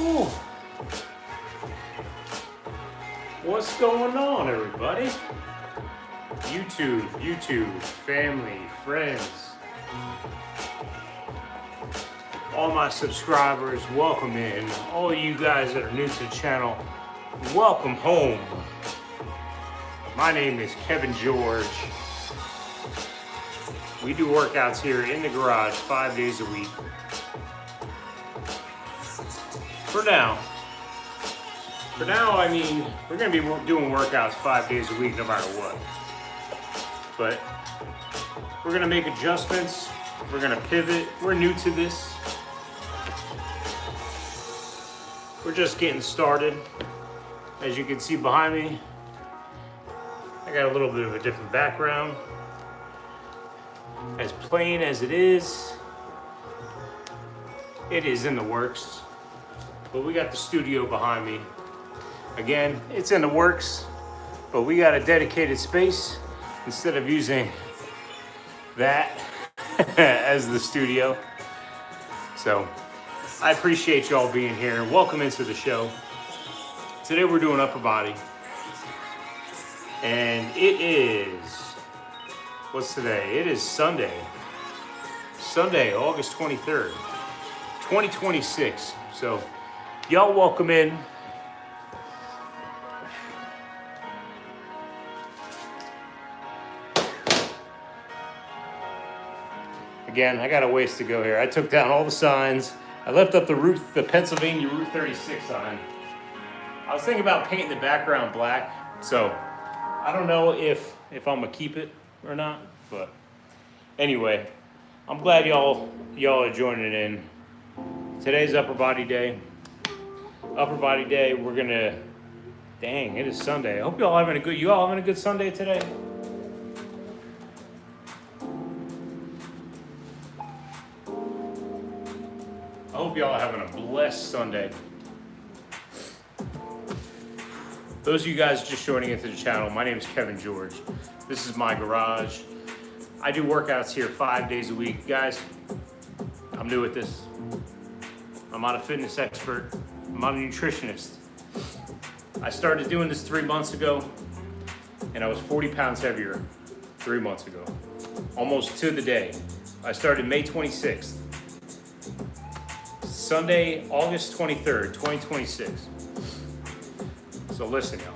Ooh. What's going on, everybody? YouTube, family, friends, all my subscribers, welcome in. All you guys that are new to the channel, welcome home. My name is Kevin George. We do workouts here in the garage 5 days a week. For now, I mean, we're gonna be doing workouts 5 days a week no matter what. But we're gonna make adjustments, we're gonna pivot, we're new to this. We're just getting started. As you can see behind me, I got a little bit of a different background. As plain as it is in the works. But we got the studio behind me. Again, it's in the works, but we got a dedicated space instead of using that as the studio. So I appreciate y'all being here. Welcome into the show. Today we're doing upper body. And it is, what's today? It is Sunday, August 23rd, 2026. So y'all welcome in. Again, I got a ways to go here. I took down all the signs. I left up the Pennsylvania Route 36 sign. I was thinking about painting the background black, so I don't know if I'm gonna keep it or not, but anyway, I'm glad y'all are joining in. Today's upper body day. We're gonna, dang, it is Sunday. I hope you all having a good Sunday today? I hope y'all are having a blessed Sunday. Those of you guys just joining into the channel, my name is Kevin George. This is my garage. I do workouts here 5 days a week. Guys, I'm new at this. I'm not a fitness expert. I'm not a nutritionist. I started doing this 3 months ago, and I was 40 pounds heavier 3 months ago. Almost to the day. I started May 26th. Sunday, August 23rd, 2026. So listen, y'all.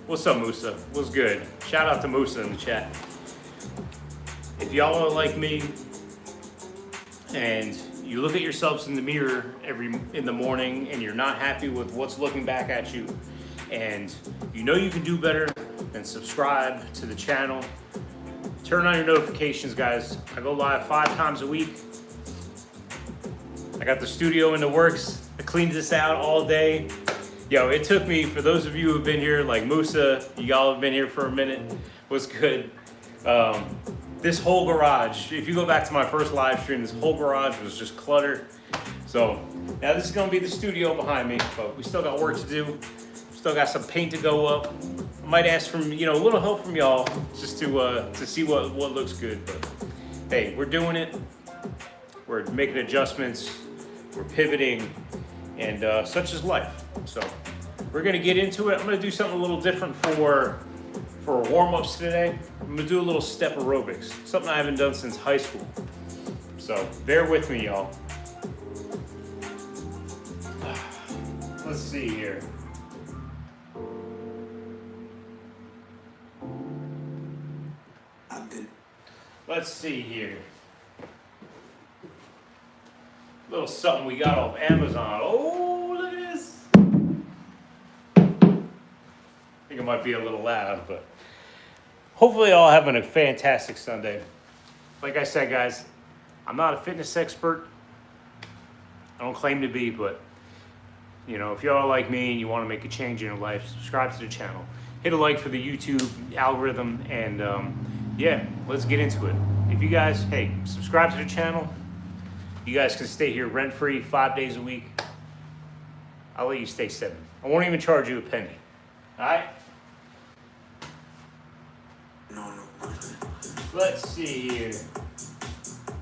What's up, Musa? What's good? Shout out to Musa in the chat. If y'all are like me, and you look at yourselves in the mirror in the morning, and you're not happy with what's looking back at you, and you know you can do better, then subscribe to the channel. Turn on your notifications, guys. I go live 5 times a week. I got the studio in the works. I cleaned this out all day. Yo, it took me, for those of you who've been here, like Musa, y'all have been here for a minute, was good. This whole garage, if you go back to my first live stream, this whole garage was just cluttered. So now this is gonna be the studio behind me, but we still got work to do. Still got some paint to go up. I might ask from, a little help from y'all just to see what looks good. But hey, we're doing it. We're making adjustments. We're pivoting, and such is life. So we're gonna get into it. I'm gonna do something a little different for warm-ups today. I'm gonna do a little step aerobics, something I haven't done since high school. So bear with me, y'all. Let's see here. Let's see here. Little something we got off Amazon. Oh, look at this. I think it might be a little loud, but hopefully y'all having a fantastic Sunday. Like I said, guys, I'm not a fitness expert. I don't claim to be, but if y'all are like me and you want to make a change in your life, subscribe to the channel. Hit a like for the YouTube algorithm, and yeah, let's get into it. If you guys, hey, subscribe to the channel. You guys can stay here rent-free 5 days a week. I'll let you stay 7. I won't even charge you a penny. All right? No. Let's see here.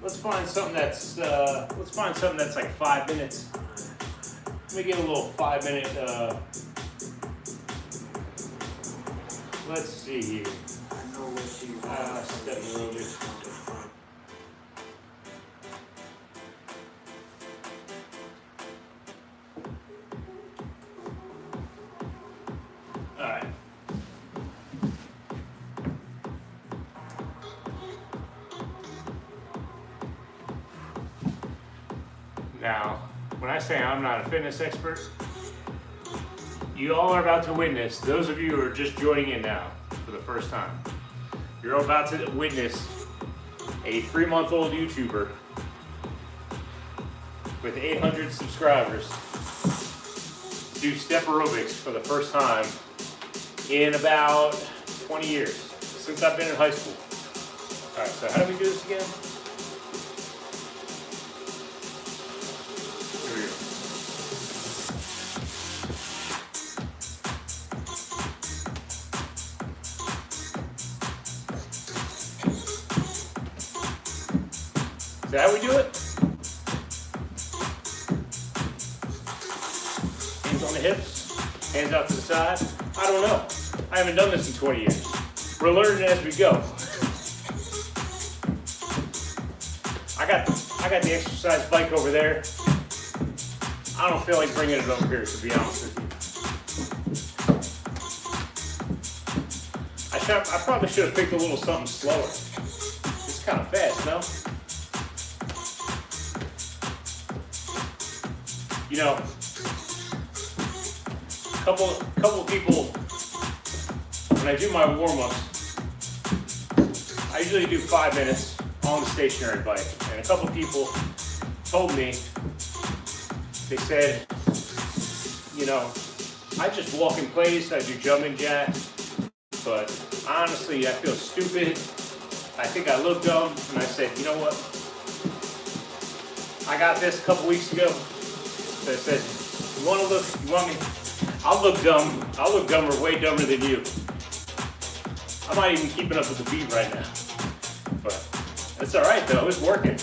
Let's find something that's like 5 minutes. Let me get a little 5-minute, let's see here. Step aerobics. All right. Now, when I say I'm not a fitness expert, you all are about to witness, those of you who are just joining in now for the first time, you're about to witness a 3-month-old YouTuber with 800 subscribers do step aerobics for the first time in about 20 years, since I've been in high school. All right, so how do we do this again? Is that how we do it? Hands on the hips, hands out to the side. I don't know. I haven't done this in 20 years. We're learning as we go. I got the exercise bike over there. I don't feel like bringing it over here, to be honest with you. I probably should have picked a little something slower. It's kind of fast, no? You know, couple people, when I do my warm-ups, I usually do 5 minutes on the stationary bike. And a couple people told me, they said, you know, I just walk in place, I do jumping jacks, but honestly, I feel stupid. I think I look dumb. And I said, you know what? I got this a couple weeks ago. So I said, you want me? I'll look dumb. I'll look dumber, way dumber than you. I'm not even keeping up with the beat right now. But that's all right though, it's working.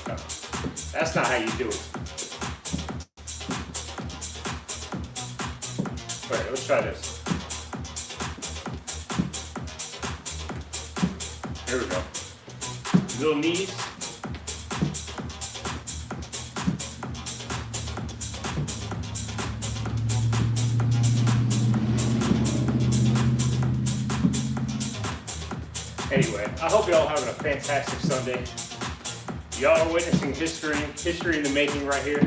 No, that's not how you do it. All right, let's try this. Here we go. Little knees. Anyway, I hope y'all are having a fantastic Sunday. Y'all are witnessing history in the making right here.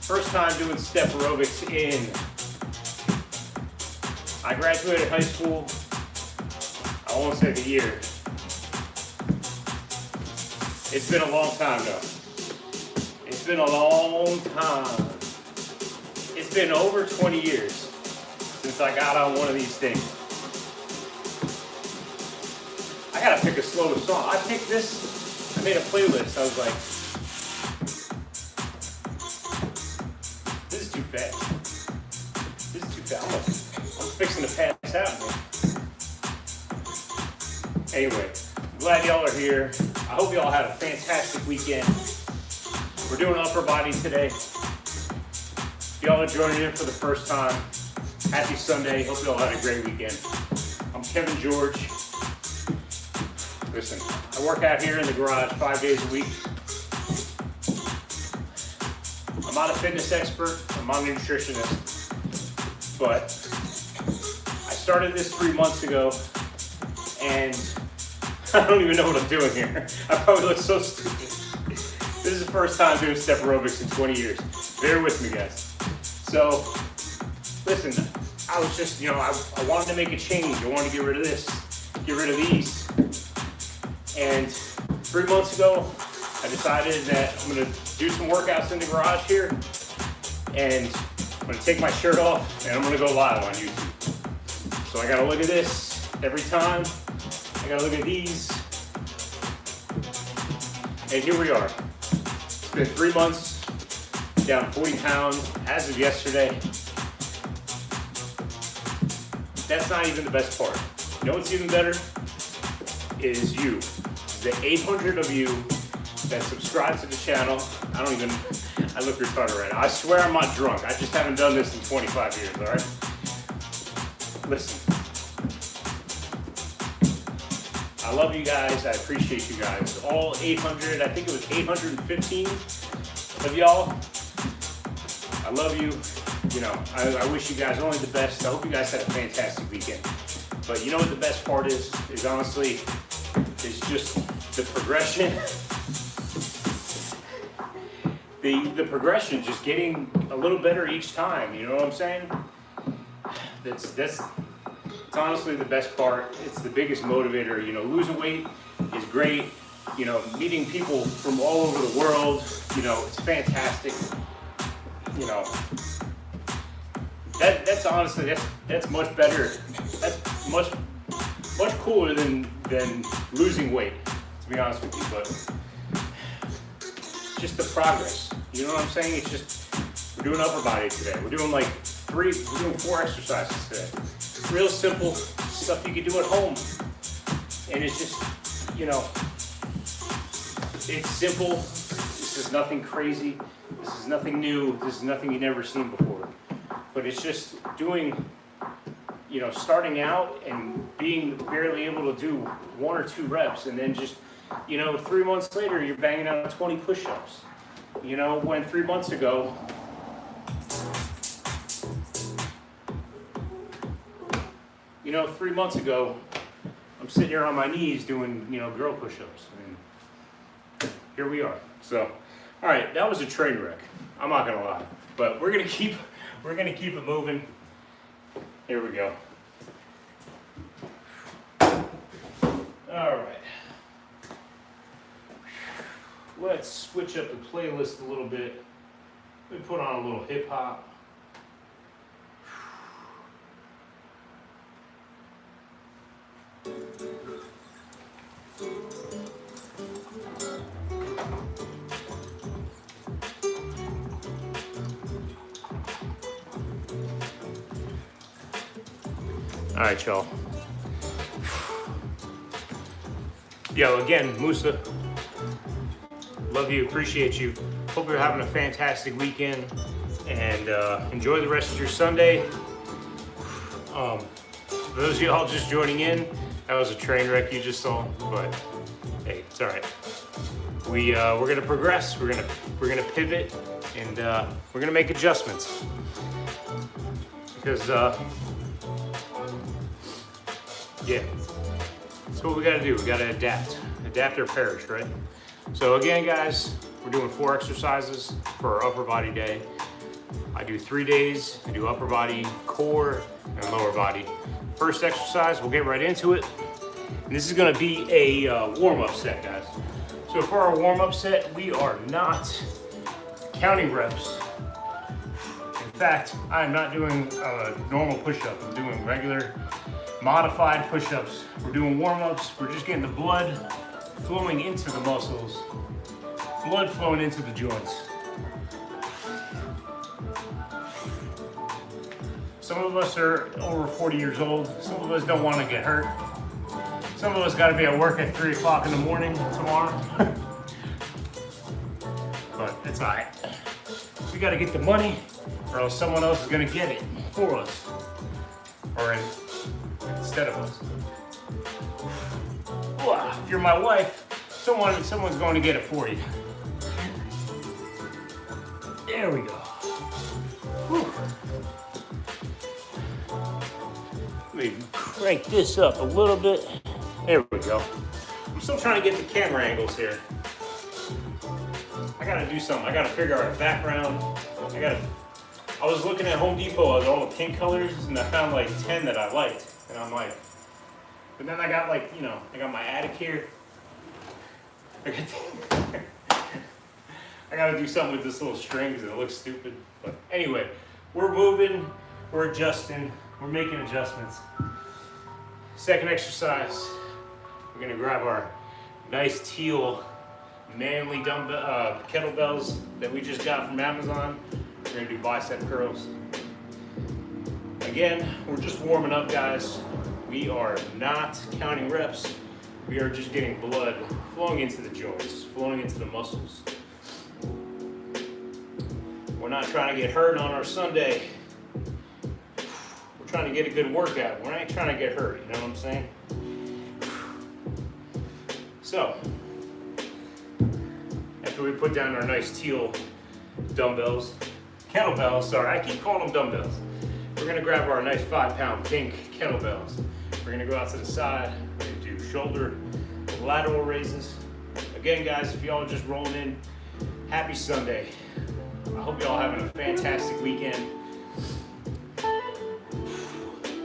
First time doing step aerobics in. I graduated high school, I won't say the year. It's been a long time though. It's been a long time. It's been over 20 years since I got on one of these things. I gotta pick a slower song. I picked this, I made a playlist. I was like, this is too fast. This is too fast. I'm fixing to pass out, man. Anyway, I'm glad y'all are here. I hope y'all had a fantastic weekend. We're doing upper body today. If y'all are joining in for the first time, happy Sunday. Hope y'all had a great weekend. I'm Kevin George. Listen, I work out here in the garage 5 days a week. I'm not a fitness expert. I'm not a nutritionist. But I started this 3 months ago, and I don't even know what I'm doing here. I probably look so stupid. This is the first time doing step aerobics in 20 years. Bear with me, guys. So, listen, I was just, I wanted to make a change. I wanted to get rid of this, get rid of these. And 3 months ago, I decided that I'm gonna do some workouts in the garage here, and I'm gonna take my shirt off, and I'm gonna go live on YouTube. So I gotta look at this every time. I gotta look at these. And here we are. It's been 3 months, down 40 pounds as of yesterday. That's not even the best part. You know what's even better? Is you. the 800 of you that subscribe to the channel. I look retarded right now. I swear I'm not drunk. I just haven't done this in 25 years, all right? Listen. I love you guys. I appreciate you guys. All 800, I think it was 815 of y'all. I love you. You know, I wish you guys only the best. I hope you guys had a fantastic weekend. But you know what the best part is honestly, is just the progression. The progression, just getting a little better each time, you know what I'm saying? That's honestly the best part. It's the biggest motivator. You know, losing weight is great. You know, meeting people from all over the world, you know, it's fantastic. You know, that's honestly, that's much better. That's much cooler than losing weight, to be honest with you. But just the progress, you know what I'm saying? It's just, we're doing upper body today. We're doing like 4 exercises today. Real simple stuff you can do at home. And it's just, you know, it's simple. This is nothing crazy. This is nothing new. This is nothing you've never seen before. But it's just doing, you know, starting out and being barely able to do 1 or 2 reps, and then just, you know, 3 months later, you're banging out 20 push-ups. You know, when 3 months ago, I'm sitting here on my knees doing, you know, girl push-ups, and here we are. So, all right, that was a train wreck. I'm not gonna lie, but we're gonna keep it moving. Here we go. All right. Let's switch up the playlist a little bit. Let me put on a little hip hop. All right, y'all. Yo, again, Musa, love you, appreciate you. Hope you're having a fantastic weekend, and enjoy the rest of your Sunday. For those of y'all just joining in, that was a train wreck you just saw, but hey, it's all right. We're gonna progress. We're gonna pivot, and we're gonna make adjustments because yeah, that's what we gotta do. We gotta adapt or perish, right? So again, guys, we're doing 4 exercises for our upper body day. I do 3 days. I do upper body, core, and lower body. First exercise, we'll get right into it. And this is gonna be a warm-up set, guys. So for our warm-up set, we are not counting reps. In fact, I'm not doing normal push-up. I'm doing regular modified push-ups. We're doing warm-ups. We're just getting the blood flowing into the muscles, blood flowing into the joints. Some of us are over 40 years old. Some of us don't want to get hurt. Some of us got to be at work at 3 o'clock in the morning tomorrow. But it's all right. We got to get the money, or else someone else is going to get it for us, or instead of us. If you're my wife, someone's going to get it for you. There we go. Whew. Let me crank this up a little bit. There we go. I'm still trying to get the camera angles here. I gotta do something. I gotta figure out a background. I was looking at Home Depot at all the pink colors, and I found like 10 that I liked. And I'm like, but then I got like, you know, I got my attic here. I gotta do something with this little string because it looks stupid. But anyway, we're moving, we're adjusting, we're making adjustments. Second exercise, we're gonna grab our nice teal manly dumbbell kettlebells that we just got from Amazon. We're gonna do bicep curls. Again, we're just warming up, guys. We are not counting reps. We are just getting blood flowing into the joints, flowing into the muscles. We're not trying to get hurt on our Sunday. We're trying to get a good workout. We're not trying to get hurt, you know what I'm saying? So, after we put down our nice teal dumbbells, kettlebells, sorry, I keep calling them dumbbells. We're gonna grab our nice 5-pound pink kettlebells. We're gonna go out to the side, we're gonna do shoulder lateral raises. Again, guys, if y'all are just rolling in, happy Sunday. I hope y'all having a fantastic weekend.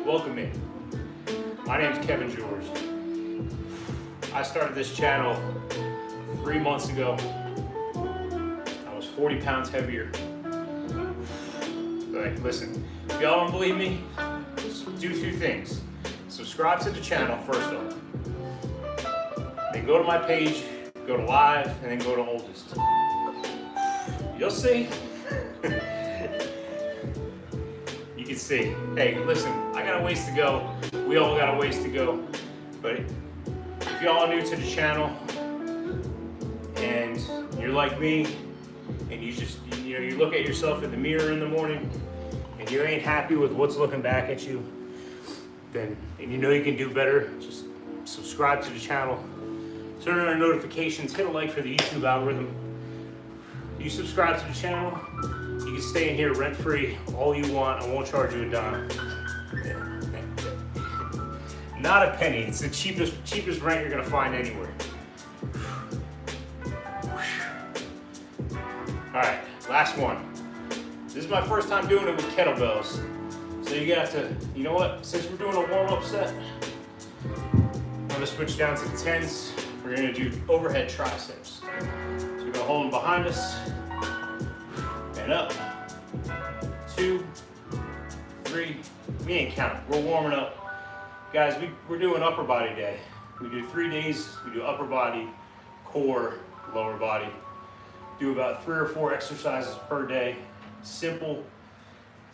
Welcome in. My name's Kevin George. I started this channel 3 months ago. I was 40 pounds heavier. Like, listen, if y'all don't believe me, just do 2 things. Subscribe to the channel first off. Then go to my page, go to live, and then go to oldest. You'll see. You can see. Hey, listen, I got a ways to go. We all got a ways to go. But if y'all are new to the channel and you're like me and you just, you look at yourself in the mirror in the morning and you ain't happy with what's looking back at you, then, and you know you can do better, just subscribe to the channel, turn on notifications, hit a like for the YouTube algorithm. You subscribe to the channel, you can stay in here rent-free all you want. I won't charge you a dime. Not a penny. It's the cheapest rent you're gonna find anywhere. All right, last one. This is my first time doing it with kettlebells. So you got to, you know what? Since we're doing a warm-up set, I'm gonna switch down to the 10s. We're gonna do overhead triceps. So we're gonna hold them behind us and up. 2, 3. We ain't counting. We're warming up. Guys, we're doing upper body day. We do 3 days. We do upper body, core, lower body. Do about 3 or 4 exercises per day. Simple,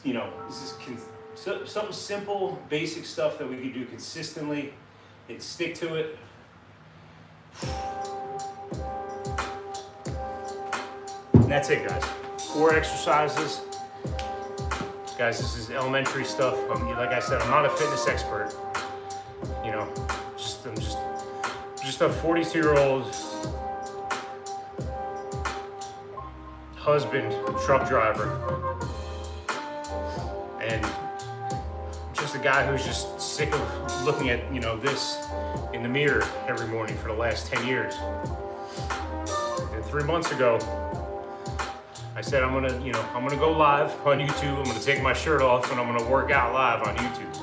you know, this is some simple, basic stuff that we can do consistently and stick to it. And that's it, guys. 4 exercises. Guys, this is elementary stuff. Like I said, I'm not a fitness expert. You know, I'm just a 42-year-old husband, truck driver, and just a guy who's just sick of looking at, you know, this in the mirror every morning for the last 10 years. And 3 months ago, I said I'm gonna go live on YouTube. I'm gonna take my shirt off and I'm gonna work out live on YouTube.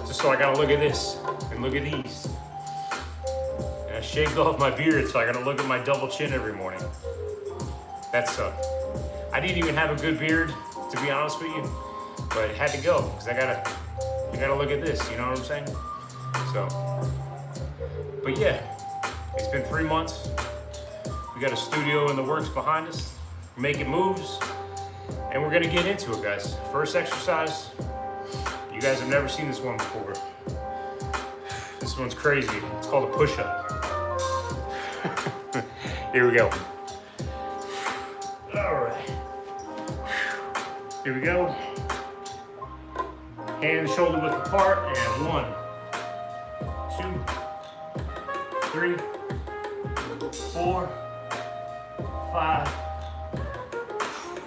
Just so I gotta look at this and look at these. And I shaved off my beard, so I gotta look at my double chin every morning. That sucked. I didn't even have a good beard, to be honest with you, but it had to go because I gotta look at this. You know what I'm saying? So, but yeah, it's been 3 months. We got a studio in the works behind us. We're making moves, and we're gonna get into it, guys. First exercise. You guys have never seen this one before. This one's crazy. It's called a push-up. Here we go. All right. Here we go. Hands shoulder width apart, and 1, 2, 3, 4, 5,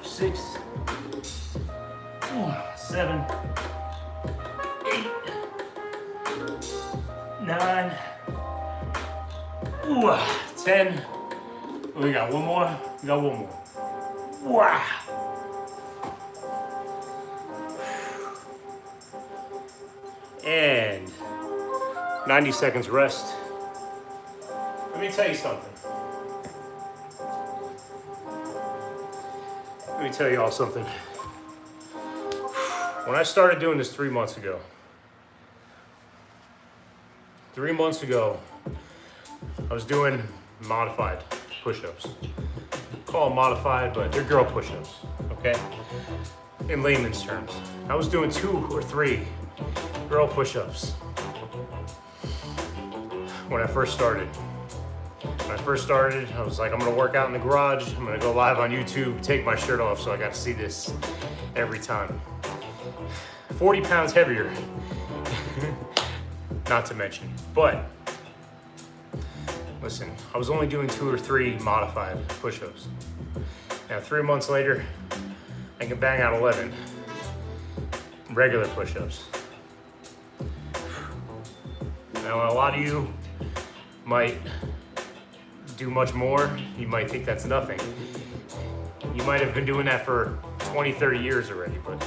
6, 7, 8, 9, 10. We got one more. We got one more. Wow. And 90 seconds rest. Let me tell you something. Let me tell you all something. When I started doing this 3 months ago, 3 months ago, I was doing modified push-ups. Call them modified, but they're girl push-ups, okay? In layman's terms. I was doing 2 or 3 girl push-ups. when I first started. When I first started, I was like, I'm gonna work out in the garage. I'm gonna go live on YouTube, take my shirt off so I got to see this every time. 40 pounds heavier, not to mention. But listen, I was only doing 2 or 3 modified push-ups. Now 3 months later, I can bang out 11 regular push-ups. Now a lot of you might do much more. You might think that's nothing. You might have been doing that for 20, 30 years already, but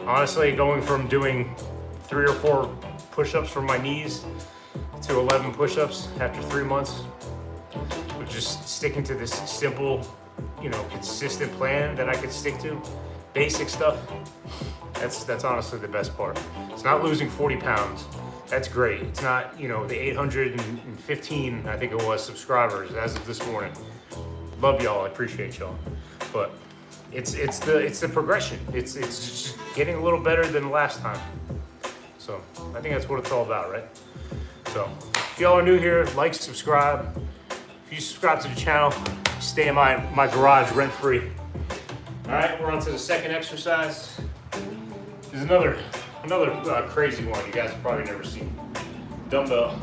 honestly, going from doing 3 or 4 push-ups from my knees to 11 push-ups after 3 months, with just sticking to this simple, consistent plan that I could stick to, basic stuff, that's honestly the best part. It's not losing 40 pounds. That's great. It's not, the 815, I think it was, subscribers as of this morning. Love y'all, I appreciate y'all. But it's the progression. It's just getting a little better than last time. So I think that's what it's all about, right? So if y'all are new here, like, subscribe. If you subscribe to the channel, stay in my garage rent-free. All right, we're on to the second exercise. There's another crazy one you guys have probably never seen. Dumbbell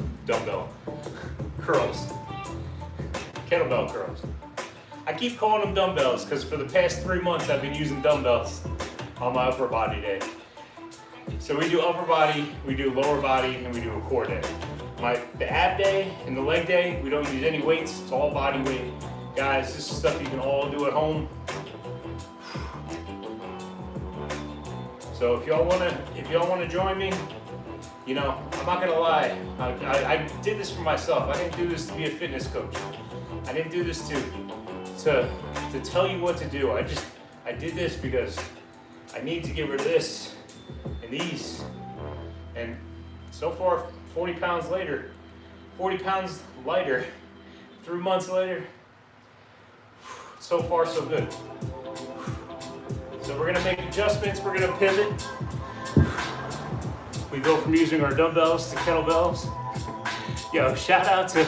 curls, kettlebell curls. I keep calling them dumbbells because for the past 3 months I've been using dumbbells on my upper body day. So we do upper body, we do lower body, and we do a core day. The ab day and the leg day, we don't use any weights, it's all body weight. Guys, this is stuff you can all do at home. So if y'all wanna join me, I'm not gonna lie. I did this for myself. I didn't do this to be a fitness coach. I didn't do this to tell you what to do. I did this because I need to get rid of this and these. And so far, 40 pounds later, 40 pounds lighter, 3 months later, so far so good. So we're gonna make adjustments, we're gonna pivot. We go from using our dumbbells to kettlebells. Yo, shout out to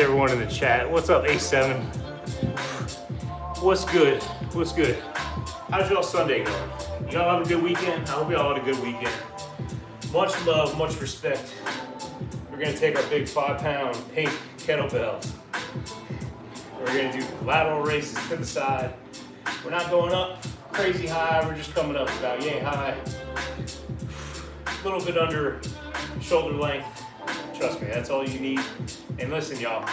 everyone in the chat. What's up, A7? What's good? What's good? How's y'all Sunday going? Y'all have a good weekend? I hope y'all had a good weekend. Much love, much respect. We're gonna take our big 5-pound pink kettlebells. We're gonna do lateral raises to the side. We're not going up crazy high, we're just coming up about yay high. A little bit under shoulder length. Trust me, that's all you need. And listen, y'all,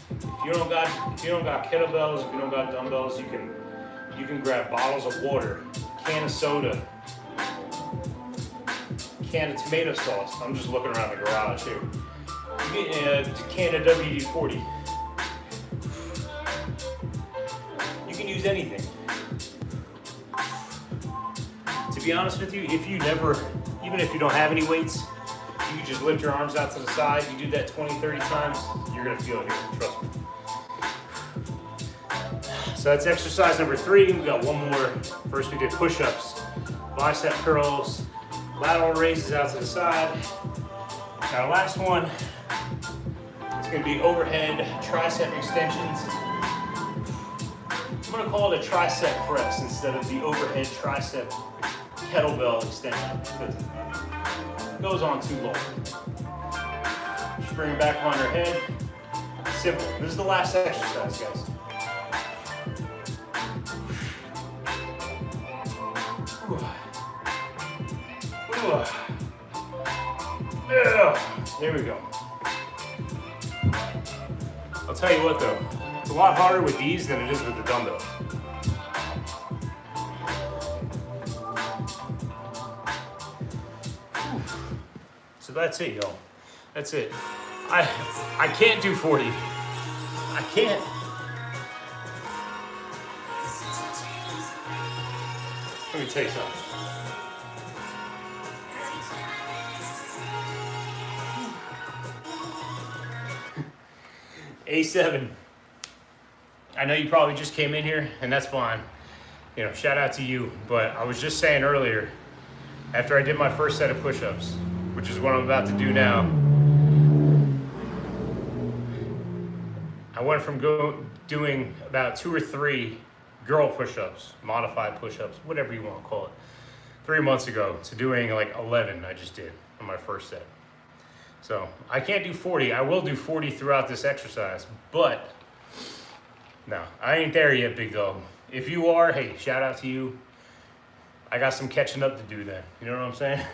if you don't got kettlebells, if you don't got dumbbells, you can grab bottles of water, can of soda, can of tomato sauce. I'm just looking around the garage here. You get a can of WD-40. You can use anything. To be honest with you, even if you don't have any weights, you just lift your arms out to the side, you do that 20, 30 times, you're gonna feel it here, trust me. So that's exercise number 3. We got one more. First we did push-ups, bicep curls, lateral raises out to the side. Now last one, it's gonna be overhead tricep extensions. I'm gonna call it a tricep press instead of the overhead tricep kettlebell extension because it goes on too long. Just bring it back on your head. Simple. This is the last exercise, guys. There we go. I'll tell you what though, it's a lot harder with these than it is with the dumbbell. So that's it, y'all. That's it. I can't do 40. I can't. Let me tell you something. A7. I know you probably just came in here, and that's fine. Shout out to you. But I was just saying earlier, after I did my first set of push-ups, which is what I'm about to do now, I went from doing about 2 or 3 girl push-ups, modified push-ups, whatever you want to call it, 3 months ago to doing like 11 I just did on my first set. So I can't do 40. I will do 40 throughout this exercise, but no, I ain't there yet, big dog. If you are, hey, shout out to you. I got some catching up to do then. You know what I'm saying?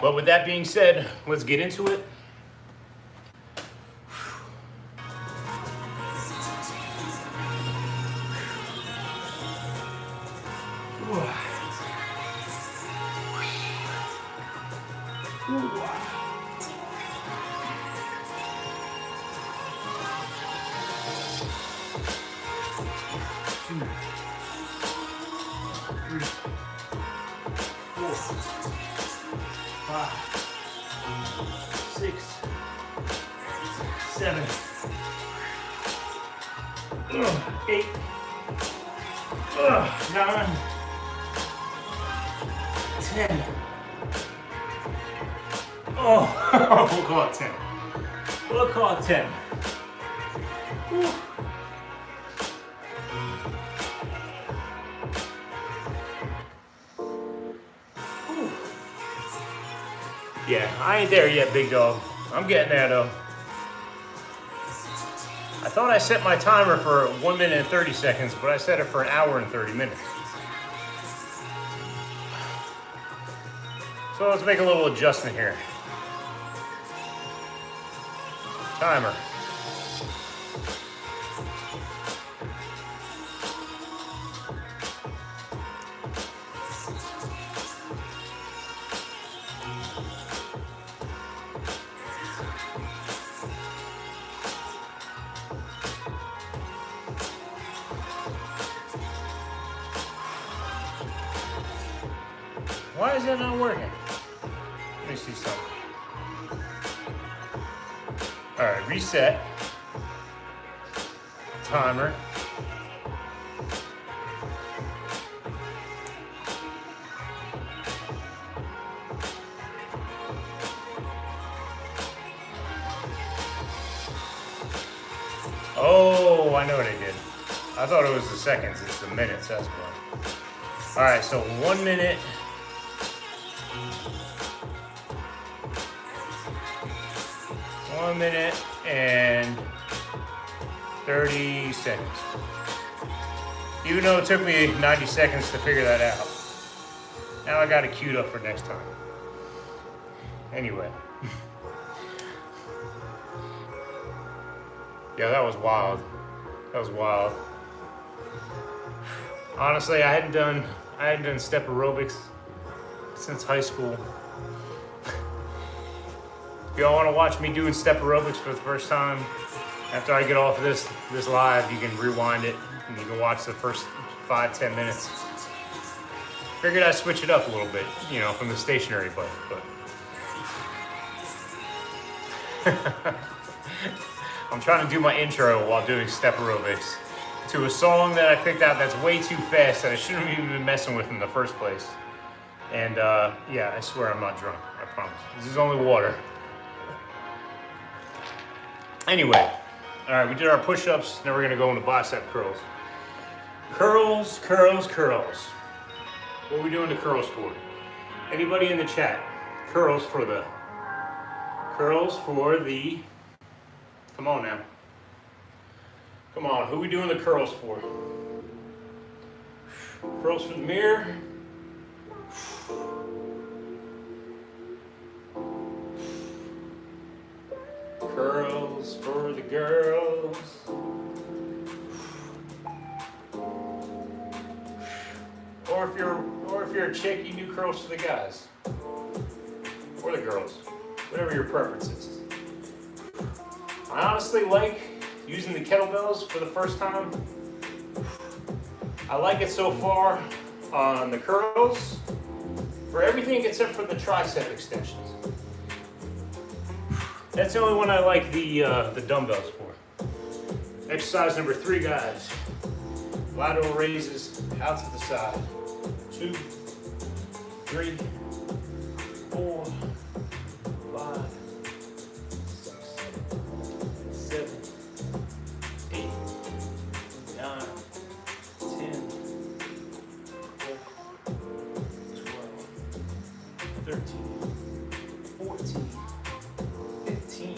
But with that being said, let's get into it. Seven, 8, 9, 10. Oh, we'll call it 10. We'll call it 10. Whew. Whew. Yeah, I ain't there yet, big dog. I'm getting there though. I thought I set my timer for 1 minute and 30 seconds, but I set it for 1 hour and 30 minutes. So let's make a little adjustment here. Timer. Why is that not working? Let me see something. All right, reset. Timer. Oh, I know what I did. I thought it was the seconds, it's the minutes, that's why. All right, so 1 minute. 1 minute and 30 seconds. Even though it took me 90 seconds to figure that out. Now I got it queued up for next time. Anyway. Yeah, that was wild. That was wild. Honestly, I hadn't done step aerobics since high school. If y'all want to watch me doing step aerobics for the first time, after I get off of this live, you can rewind it and you can watch the first 5-10 minutes. Figured I'd switch it up a little bit, you know, from the stationary bike, but I'm trying to do my intro while doing step aerobics to a song that I picked out that's way too fast that I shouldn't have even been messing with in the first place. And yeah, I swear I'm not drunk, I promise. This is only water. Anyway, all right, we did our push-ups. Now we're gonna go into bicep curls. Curls, curls, curls. What are we doing the curls for? Anybody in the chat? Curls for the, come on now. Come on, who are we doing the curls for? Curls for the mirror. Curls for the girls. Or if you're a chick, you do curls for the guys. Or the girls. Whatever your preference is. I honestly like using the kettlebells for the first time. I like it so far on the curls for everything except for the tricep extensions. That's the only one I like the dumbbells for. Exercise number 3, guys. Lateral raises out to the side. 2, 3, 4, 5, 13, 14, 15,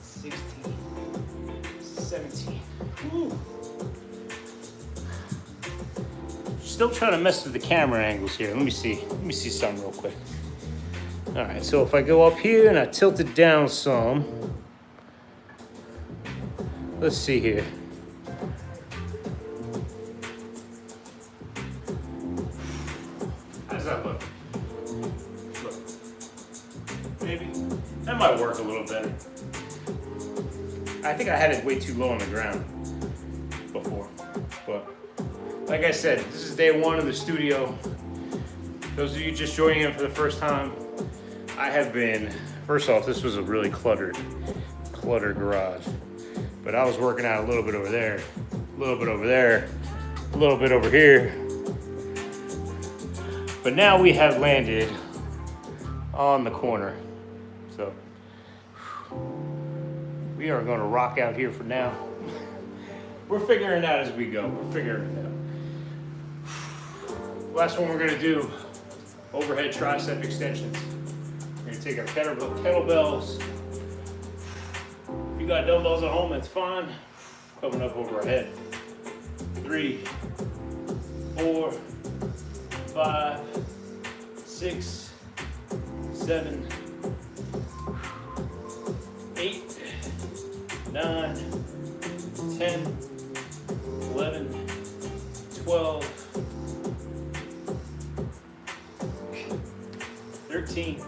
16, 17. Woo. Still trying to mess with the camera angles here. Let me see something real quick. All right, so if I go up here and I tilt it down some, let's see here. How does that look? Look. Maybe. That might work a little better. I think I had it way too low on the ground before. But like I said, this is day one of the studio. Those of you just joining in for the first time, I have been, first off, this was a really cluttered garage. But I was working out a little bit over there, a little bit over there, a little bit over here. But now we have landed on the corner. So we are gonna rock out here for now. We're figuring it out as we go. We're figuring it out. Last one we're gonna do, overhead tricep extensions. We're gonna take our kettlebells. If you got dumbbells at home, that's fine. Coming up over our head. 3, 4, 5, 6, 7, 8, 9, 10, 11, 12, 13.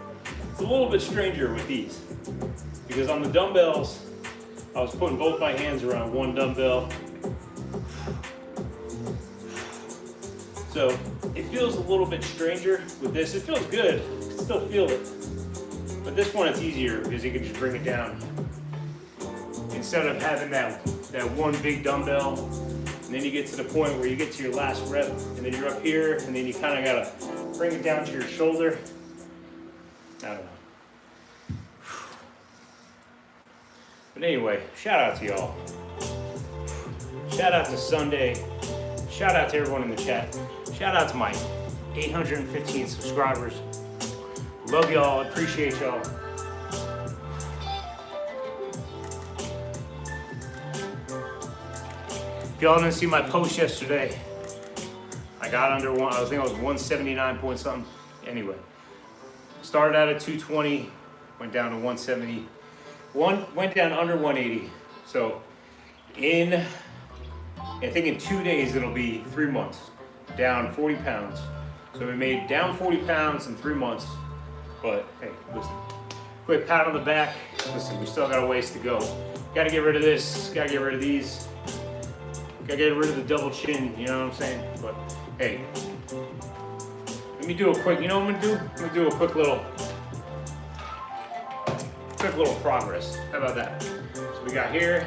It's a little bit stranger with these because on the dumbbells, I was putting both my hands around one dumbbell. So it feels a little bit stranger with this. It feels good, you can still feel it. But this one it's easier because you can just bring it down. Instead of having that one big dumbbell, and then you get to the point where you get to your last rep, and then you're up here, and then you kind of gotta bring it down to your shoulder. I don't know. But anyway, shout out to y'all. Shout out to Sunday. Shout out to everyone in the chat. Shout out to my 815 subscribers. Love y'all, appreciate y'all. If y'all didn't see my post yesterday, I got under one, I think I was 179 point something. Anyway, started out at 220, went down to 170. Went down under 180. So I think in 2 days it'll be 3 months, down 40 pounds. So we made down 40 pounds in 3 months. But hey, listen, quick pat on the back. Listen, we still got a ways to go. Gotta get rid of this, gotta get rid of these. Gotta get rid of the double chin, you know what I'm saying? But hey, let me do a quick, you know what I'm gonna do? I'm gonna do a quick little progress. How about that? So we got here.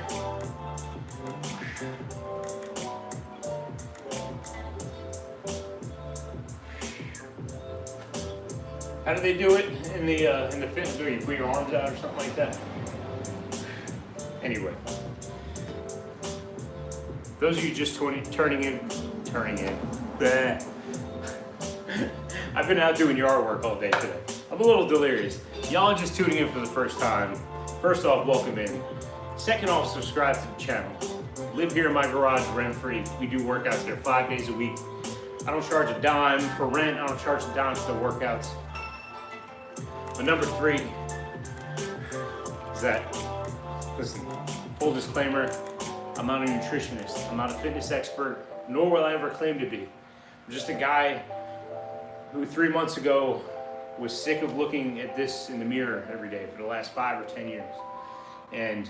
How do they do it in the fitness? Do you put your arms out or something like that? Anyway, those of you just turning in. Bleh. I've been out doing yard work all day today. I'm a little delirious. Y'all are just tuning in for the first time. First off, welcome in. Second off, subscribe to the channel. Live here in my garage rent-free. We do workouts there 5 days a week. I don't charge a dime for rent. I don't charge a dime for the workouts. But number 3 is that, listen, full disclaimer, I'm not a nutritionist. I'm not a fitness expert, nor will I ever claim to be. I'm just a guy who 3 months ago was sick of looking at this in the mirror every day for the last 5 or 10 years. And,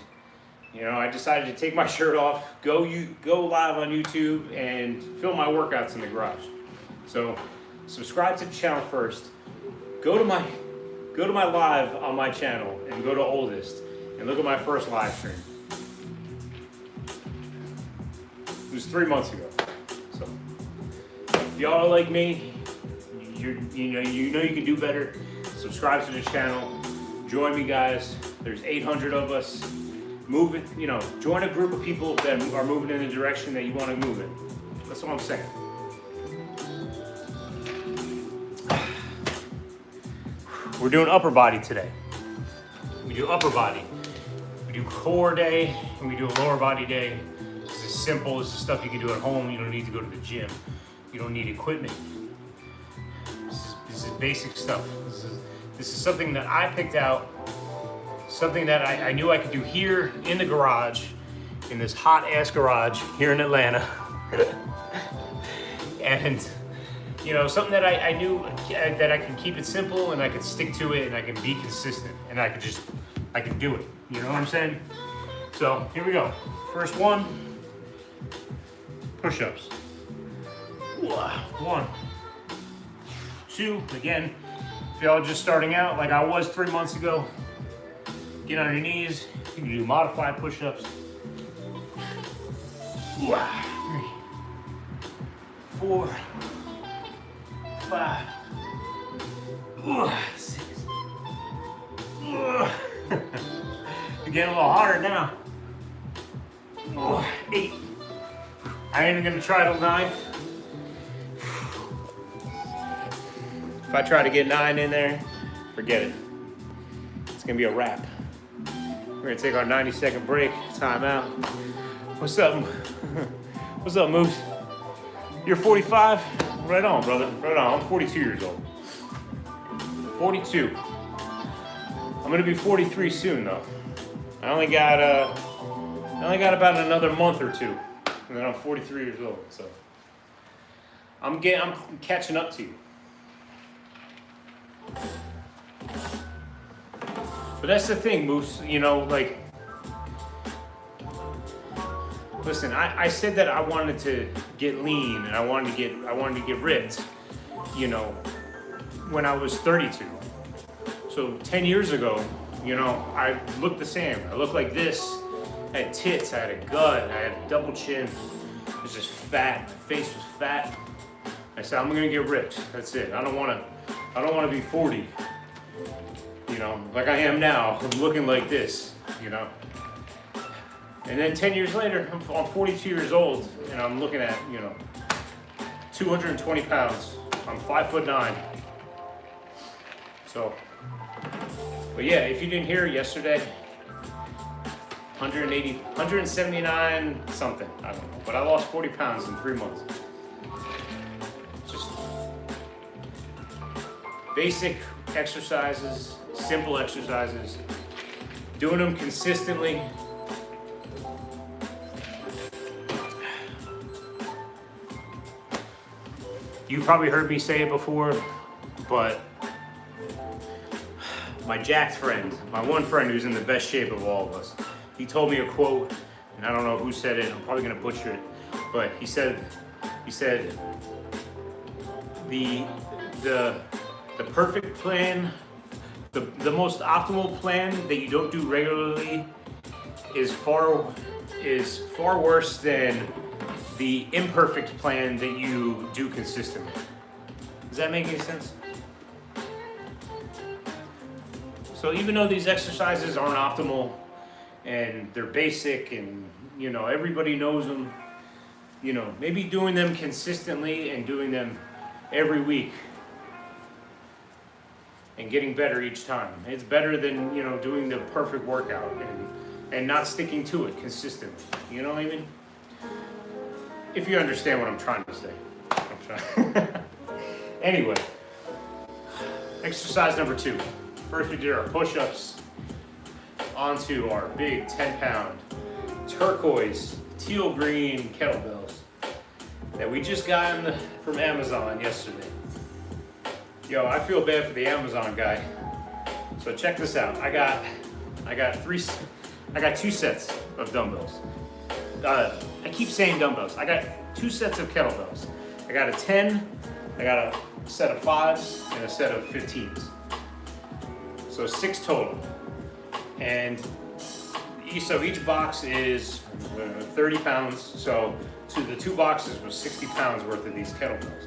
you know, I decided to take my shirt off, go live on YouTube and film my workouts in the garage. So subscribe to the channel first. Go to my live on my channel and go to oldest and look at my first live stream. It was 3 months ago. So if y'all are like me, you know you can do better. Subscribe to the channel. Join me, guys. There's 800 of us. Move it. You know, join a group of people that are moving in the direction that you want to move in. That's what I'm saying. we're doing upper body today. We do upper body. We do core day, and we do a lower body day. This is simple. This is stuff you can do at home. You don't need to go to the gym. You don't need equipment. This is basic stuff. This is something that I picked out, something that I knew I could do here in the garage, in this hot ass garage here in Atlanta. And you know, something that I knew that I could keep it simple and I could stick to it and I can be consistent and I could do it. You know what I'm saying? So here we go. First one, push-ups. 1, 2, again, if y'all are just starting out like I was 3 months ago, get on your knees. You can do modified push-ups. 3, 4, 5, 6. You're getting a little harder now. 8. I ain't even gonna try till 9. If I try to get 9 in there, forget it. It's gonna be a wrap. We're gonna take our 90-second break, time out. What's up? What's up, Moose? You're 45? Right on, brother. Right on. I'm 42 years old. 42. I'm gonna be 43 soon, though. I only got about another month or two, and then I'm 43 years old. So I'm catching up to you. But that's the thing, Moose. You know, like, listen. I said that I wanted to get lean and I wanted to get ripped. You know, when I was 32. So 10 years ago, you know, I looked the same. I looked like this. I had tits. I had a gut. I had a double chin. I was just fat. My face was fat. I said, I'm gonna get ripped. That's it. I don't wanna be 40. You know, like I am now. I'm looking like this. You know. And then 10 years later, I'm 42 years old, and I'm looking at, you know, 220 pounds. I'm 5'9". So, but yeah, if you didn't hear yesterday, 179 something, I don't know. But I lost 40 pounds in 3 months. Just basic exercises, simple exercises, doing them consistently. You've probably heard me say it before, but my jacked friend, my one friend who's in the best shape of all of us, he told me a quote, and I don't know who said it, I'm probably gonna butcher it, but he said, the perfect plan, the most optimal plan that you don't do regularly is far worse than the imperfect plan that you do consistently. Does that make any sense? So even though these exercises aren't optimal and they're basic and, you know, everybody knows them, you know, maybe doing them consistently and doing them every week and getting better each time. It's better than, you know, doing the perfect workout and not sticking to it consistently. You know what I mean? If you understand what I'm trying to say. Anyway, exercise number 2. First we did our push-ups onto our big 10-pound turquoise teal green kettlebells that we just got from Amazon yesterday. Yo, I feel bad for the Amazon guy. So check this out. I got 2 sets of dumbbells. I keep saying dumbbells. I got 2 sets of kettlebells. I got a 10, I got a set of 5s, and a set of 15s. So 6 total. And each box is 30 pounds. So the 2 boxes was 60 pounds worth of these kettlebells.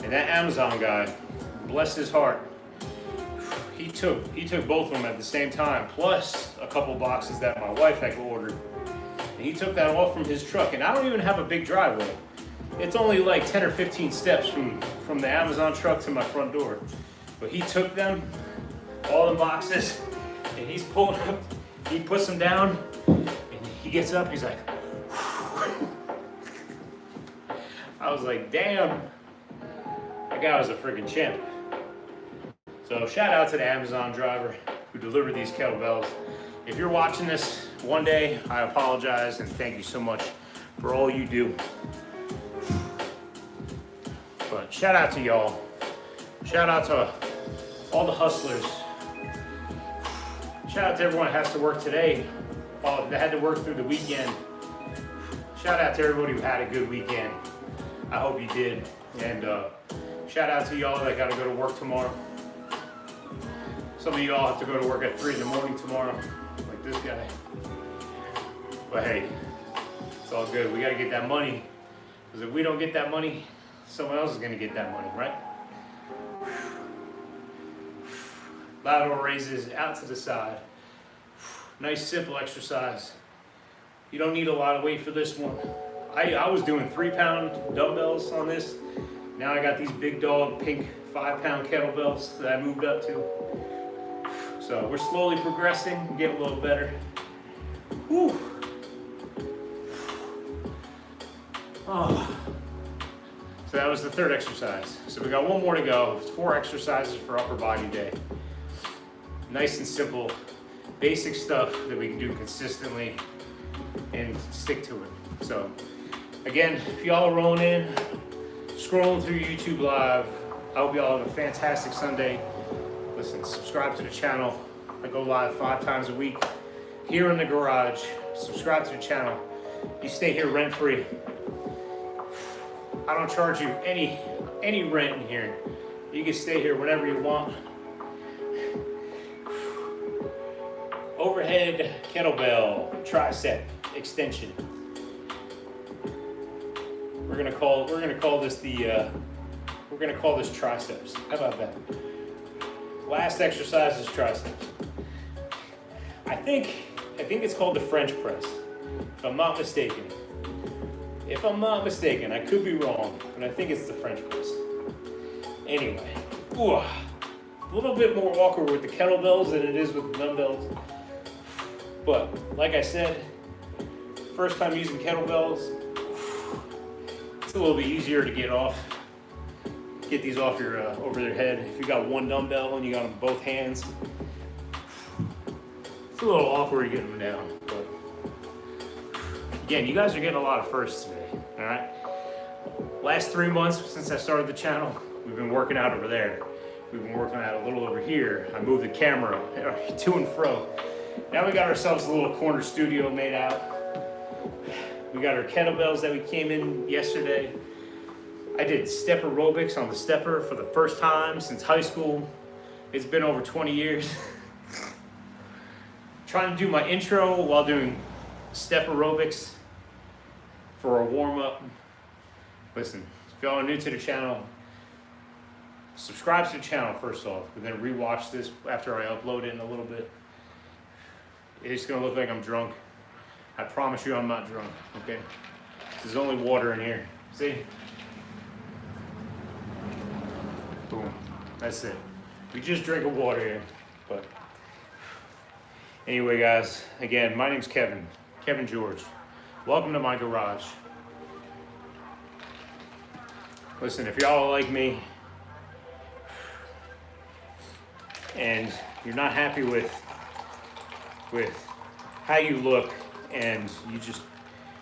And that Amazon guy, bless his heart, he took both of them at the same time, plus a couple boxes that my wife had ordered. And he took that all from his truck, and I don't even have a big driveway. It's only like 10 or 15 steps from the Amazon truck to my front door. But he took them all the boxes, and he's pulling up. He puts them down, and he gets up. He's like, I was like, damn, that guy was a freaking champ. So shout out to the Amazon driver who delivered these kettlebells. If you're watching this one day, I apologize and thank you so much for all you do. But shout out to y'all. Shout out to all the hustlers. Shout out to everyone that has to work today, that had to work through the weekend. Shout out to everybody who had a good weekend. I hope you did. And shout out to y'all that got to go to work tomorrow. Some of y'all have to go to work at 3 in the morning tomorrow, like this guy. But hey, it's all good. We got to get that money. Because if we don't get that money, someone else is going to get that money, right? Lateral raises out to the side. Nice simple exercise. You don't need a lot of weight for this one. I was doing 3-pound dumbbells on this. Now I got these big dog pink 5-pound kettlebells that I moved up to. So we're slowly progressing, getting a little better. Whew. Oh. So that was the third exercise. So we got one more to go. 4 exercises for upper body day. Nice and simple, basic stuff that we can do consistently and stick to it. So again, if y'all are rolling in, scrolling through YouTube Live, I hope y'all have a fantastic Sunday. Listen, subscribe to the channel. I go live 5 times a week here in the garage. Subscribe to the channel. You stay here rent free. I don't charge you any rent in here. You can stay here whenever you want. Overhead kettlebell tricep extension. We're gonna call this triceps. How about that? Last exercise is triceps. I think it's called the French press, if I'm not mistaken. If I'm not mistaken, I could be wrong, but I think it's the French press. Anyway, a little bit more awkward with the kettlebells than it is with the dumbbells. But like I said, first time using kettlebells, it's a little bit easier to get these off your over their head. If you got one dumbbell and you got them both hands, it's a little awkward getting them down. But again, you guys are getting a lot of firsts today. All right. Last 3 months since I started the channel, we've been working out over there. We've been working out a little over here. I moved the camera to and fro. Now we got ourselves a little corner studio made out. We got our kettlebells that we came in yesterday. I did step aerobics on the stepper for the first time since high school. It's been over 20 years. Trying to do my intro while doing step aerobics for a warm-up. Listen, if y'all are new to the channel, subscribe to the channel first off, but then rewatch this after I upload it in a little bit. It's gonna look like I'm drunk. I promise you I'm not drunk, okay? There's only water in here. See? Boom. That's it. We just drink of water here. But anyway, guys, again, my name's Kevin George. Welcome to my garage. Listen, if y'all are like me and you're not happy with how you look and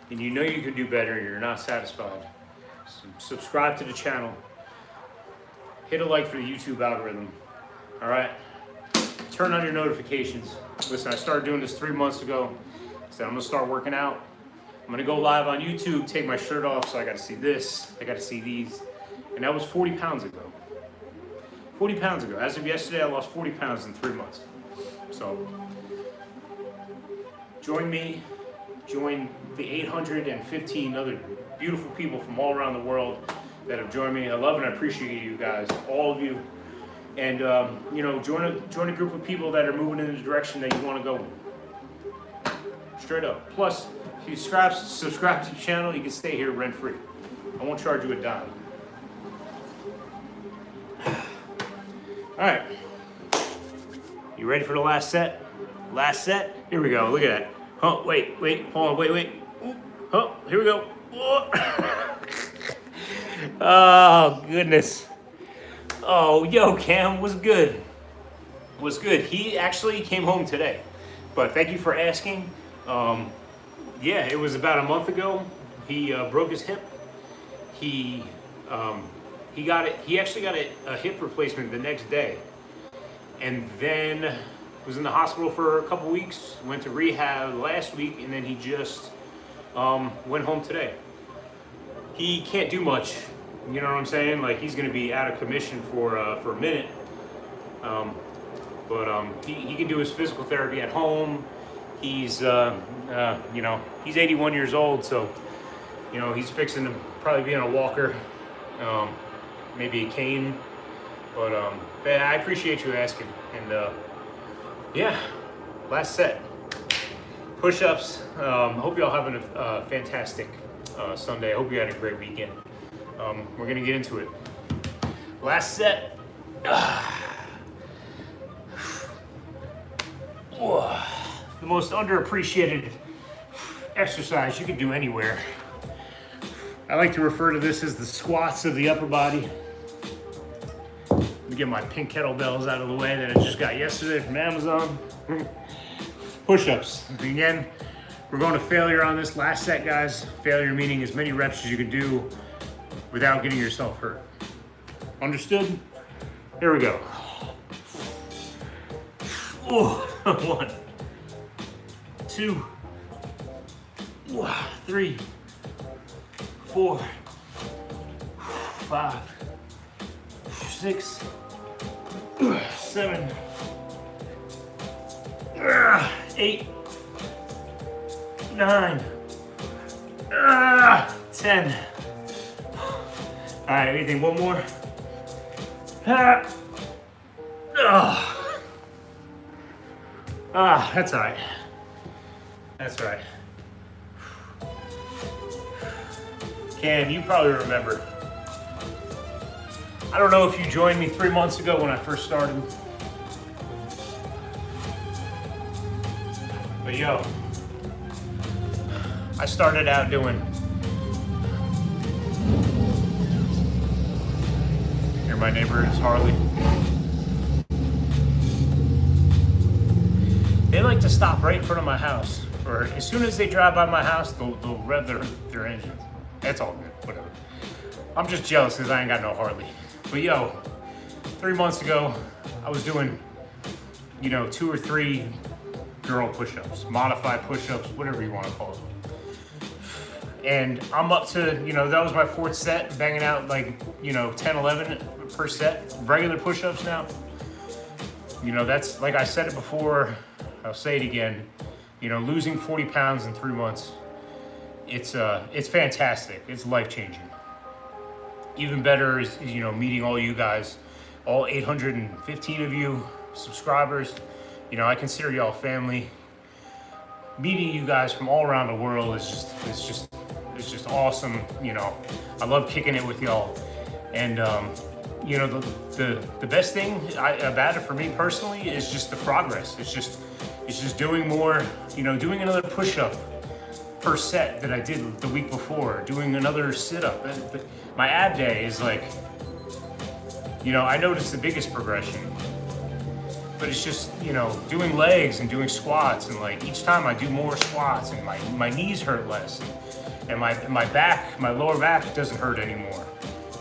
you know you can do better and you're not satisfied, subscribe to the channel. Hit a like for the YouTube algorithm. All right? Turn on your notifications. Listen, I started doing this 3 months ago. So I'm gonna start working out. I'm gonna go live on YouTube, take my shirt off, so I gotta see this, I gotta see these. And that was 40 pounds ago. 40 pounds ago. As of yesterday, I lost 40 pounds in 3 months. So join me, join the 815 other beautiful people from all around the world that have joined me. I love and I appreciate you guys, all of you. And you know, join a group of people that are moving in the direction that you want to go. Straight up. Plus, if you subscribe to the channel, you can stay here rent free. I won't charge you a dime. All right. You ready for the last set? Last set? Here we go. Look at that. Oh, wait. Hold on. Wait. Oh, here we go. Oh, goodness. Oh, yo, Cam, what's good? What's good? He actually came home today, but thank you for asking. Yeah, it was about a month ago. He broke his hip. He got it. He actually got a hip replacement the next day, and then was in the hospital for a couple weeks. Went to rehab last week, and then he just went home today. He can't do much. You know what I'm saying? Like, he's going to be out of commission for a minute. But he can do his physical therapy at home. He's he's 81 years old, so he's fixing to probably be on a walker, maybe a cane. But I appreciate you asking. And yeah, last set, push-ups. Hope y'all having a fantastic Sunday. I hope you had a great weekend. We're gonna get into it. Last set. The most underappreciated exercise you can do anywhere. I like to refer to this as the squats of the upper body. Let me get my pink kettlebells out of the way that I just got yesterday from Amazon. Push-ups. Again, we're going to failure on this last set, guys. Failure meaning as many reps as you can do without getting yourself hurt. Understood? Here we go. Oh, 1, 2, 3, 4, 5, 6, 7, 8, 9, 10. All right, anything? One more. That's all right. That's all right. Cam, you probably remember. I don't know if you joined me 3 months ago when I first started. But yo, I started out doing. Here, my neighbor is Harley. They like to stop right in front of my house, or as soon as they drive by my house, they'll rev their engines. That's all good, whatever. I'm just jealous because I ain't got no Harley. But yo, 3 months ago, I was doing, 2 or 3 girl push-ups, modified push-ups, whatever you want to call them. And I'm up to, that was my 4th set, banging out like, 10, 11 per set, regular push-ups now. That's, like I said it before, I'll say it again, losing 40 pounds in 3 months, it's fantastic. It's life-changing. Even better is meeting all you guys, all 815 of you subscribers. I consider y'all family. Meeting you guys from all around the world is just awesome. I love kicking it with y'all. And the best thing about it for me personally is just the progress. It's just doing more, doing another push-up per set that I did the week before, doing another sit-up. My ab day is like, I noticed the biggest progression. But it's just, doing legs and doing squats, and like each time I do more squats and my knees hurt less, and my back, my lower back doesn't hurt anymore.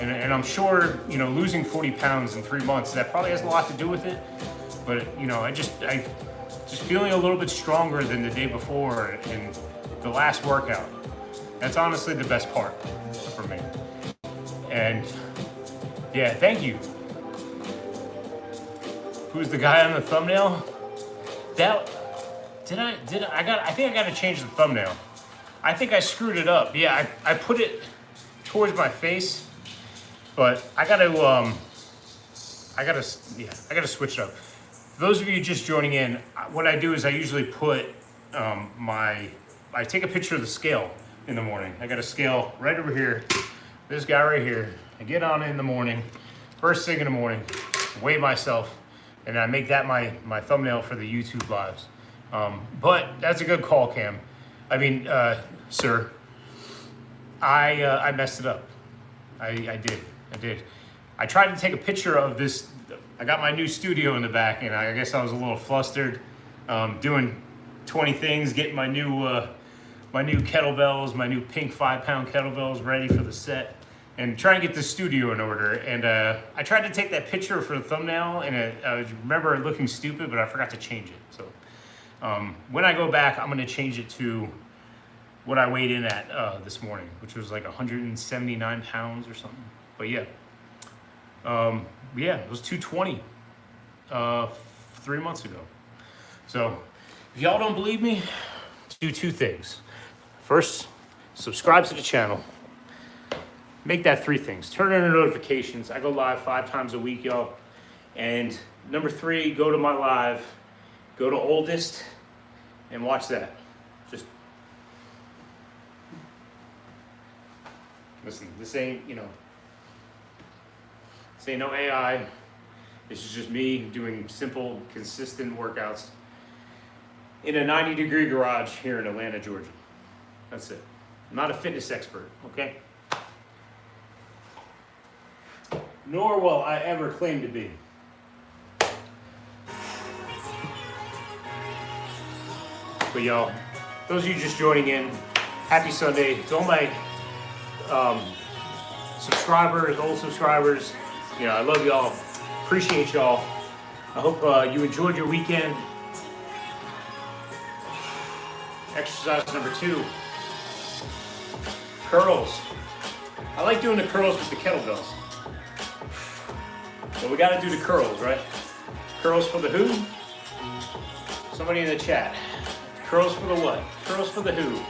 And I'm sure, losing 40 pounds in 3 months, that probably has a lot to do with it. But, I just feeling a little bit stronger than the day before in the last workout. That's honestly the best part for me. And yeah, thank you. Who's the guy on the thumbnail? I think I gotta change the thumbnail. I think I screwed it up. Yeah, I put it towards my face, but I gotta switch it up. For those of you just joining in, what I do is I usually put I take a picture of the scale in the morning. I got a scale right over here, this guy right here. I get on it in the morning, first thing in the morning, weigh myself, and I make that my thumbnail for the YouTube lives. But that's a good call, Cam. I mean, sir, I messed it up. I did. I tried to take a picture of this. I got my new studio in the back, and I guess I was a little flustered, doing 20 things, getting my new kettlebells, my new pink 5-pound kettlebells ready for the set, and trying to get the studio in order. And I tried to take that picture for the thumbnail, and I remember looking stupid, but I forgot to change it. So when I go back, I'm going to change it to what I weighed in at this morning, which was like 179 pounds or something. But yeah, it was 220 3 months ago. So if y'all don't believe me, do two things. First, subscribe to the channel. Make that 3 things. Turn on the notifications. I go live 5 times a week, y'all. And number 3, go to my live, go to oldest, and watch that. Just listen, this ain't no AI. This is just me doing simple, consistent workouts in a 90-degree garage here in Atlanta, Georgia. That's it. I'm not a fitness expert, okay? Nor will I ever claim to be. But y'all, those of you just joining in, happy Sunday. To all my subscribers, old subscribers, I love y'all. Appreciate y'all. I hope you enjoyed your weekend. Exercise number 2, curls. I like doing the curls with the kettlebells. But we gotta do the curls, right? Curls for the who? Somebody in the chat. Curls for the what? Curls for the who?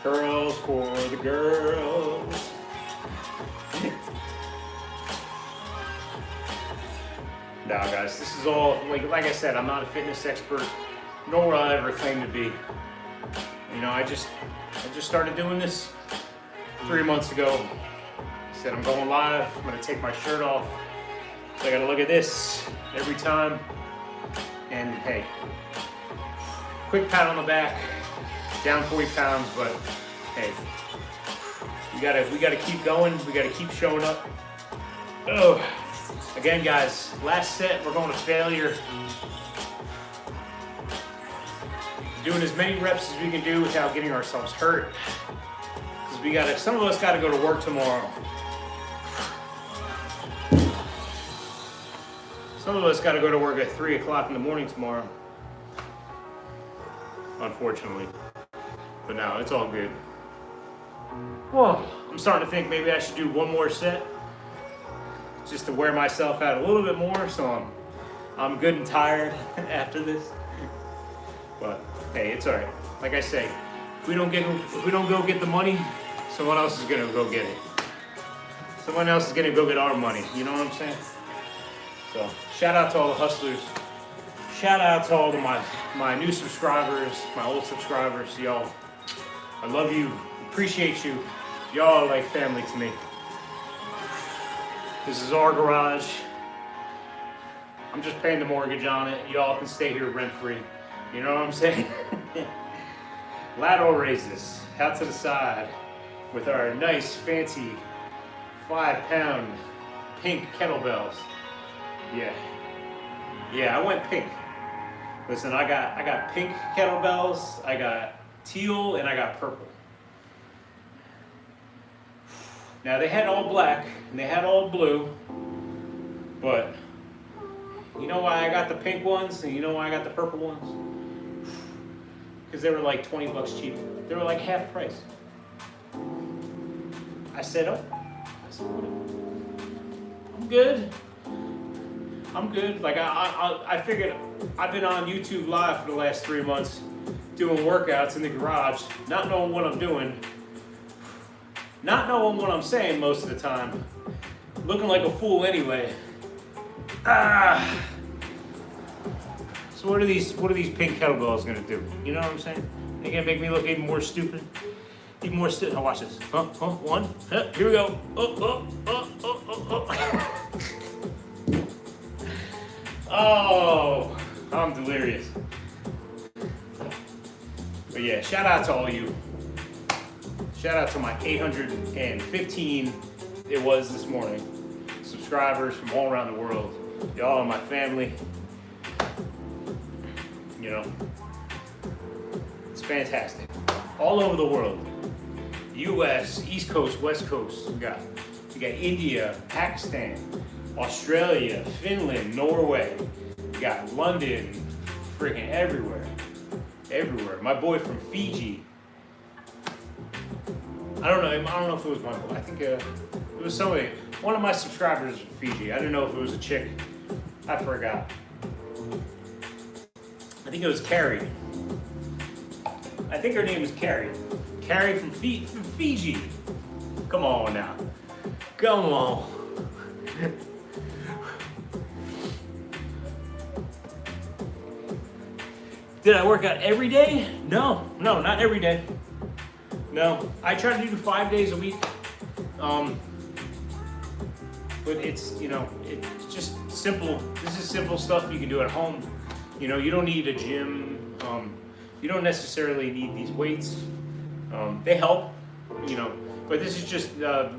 Curls for the girls. Nah, guys, this is all, like I said, I'm not a fitness expert, nor will I ever claim to be. I just started doing this 3 months ago. I said I'm going live, I'm gonna take my shirt off. So I gotta look at this every time. And hey, quick pat on the back, down 40 pounds, but hey, we gotta keep going, we gotta keep showing up. Oh, again guys, last set, we're going to failure. Doing as many reps as we can do without getting ourselves hurt. Because some of us gotta go to work tomorrow. Some of us gotta go to work at 3 o'clock in the morning tomorrow. Unfortunately. But no, it's all good. Well, I'm starting to think maybe I should do one more set. Just to wear myself out a little bit more, so I'm good and tired after this. But hey, it's all right. Like I say, if we don't go get the money, someone else is gonna go get it. Someone else is gonna go get our money. You know what I'm saying? So shout out to all the hustlers. Shout out to all of my new subscribers, my old subscribers, y'all. I love you, appreciate you. Y'all are like family to me. This is our garage. I'm just paying the mortgage on it. Y'all can stay here rent free. You know what I'm saying? Lateral raises out to the side with our nice fancy 5-pound pink kettlebells. Yeah, I went pink. Listen, I got pink kettlebells, I got teal, and I got purple. Now they had all black and they had all blue, but you know why I got the pink ones and you know why I got the purple ones? Because they were like 20 bucks cheaper. They were like half price. I said, I'm good. Like I figured I've been on YouTube Live for the last 3 months doing workouts in the garage, not knowing what I'm doing, not knowing what I'm saying most of the time, looking like a fool anyway. So what are these pink kettlebells gonna do? You know what I'm saying? They're gonna make me look even more stupid. Even more stupid. Oh, watch this. One. Here we go. Oh, I'm delirious. But yeah, shout out to all you. Shout out to my 815, it was this morning, subscribers from all around the world. Y'all are my family. You know, it's fantastic. All over the world. US, East Coast, West Coast. You got India, Pakistan, Australia, Finland, Norway. You got London, freaking everywhere. Everywhere. My boy from Fiji. I don't know if it was my boy. I think it was somebody. One of my subscribers from Fiji. I didn't know if it was a chick. I forgot. I think it was Carrie. I think her name is Carrie. Carrie from Fiji. Come on now. Come on. Did I work out every day? No, not every day. No, I try to do 5 days a week. But it's, it's just simple. This is simple stuff you can do at home. You don't need a gym. You don't necessarily need these weights. They help, but this is just the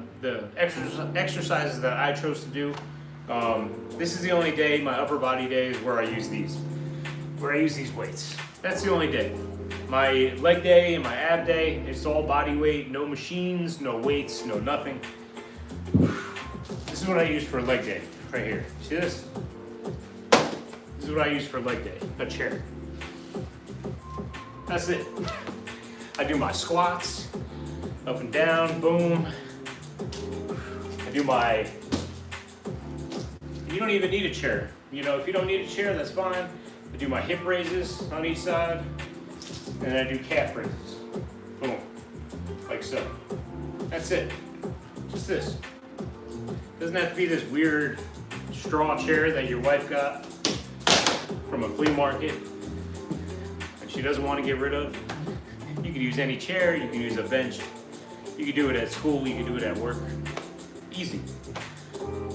exercises that I chose to do. This is the only day, my upper body day, is where I use these weights. That's the only day. My leg day and my ab day, it's all body weight, no machines, no weights, no nothing. This is what I use for leg day, right here. See this? This is what I use for leg day, a chair. That's it. I do my squats, up and down, boom. I do you don't even need a chair. If you don't need a chair, that's fine. I do my hip raises on each side, and then I do calf raises. Boom, like so. That's it, just this. Doesn't have to be this weird straw chair that your wife got from a flea market and she doesn't want to get rid of. You can use any chair, you can use a bench. You can do it at school, you can do it at work. Easy.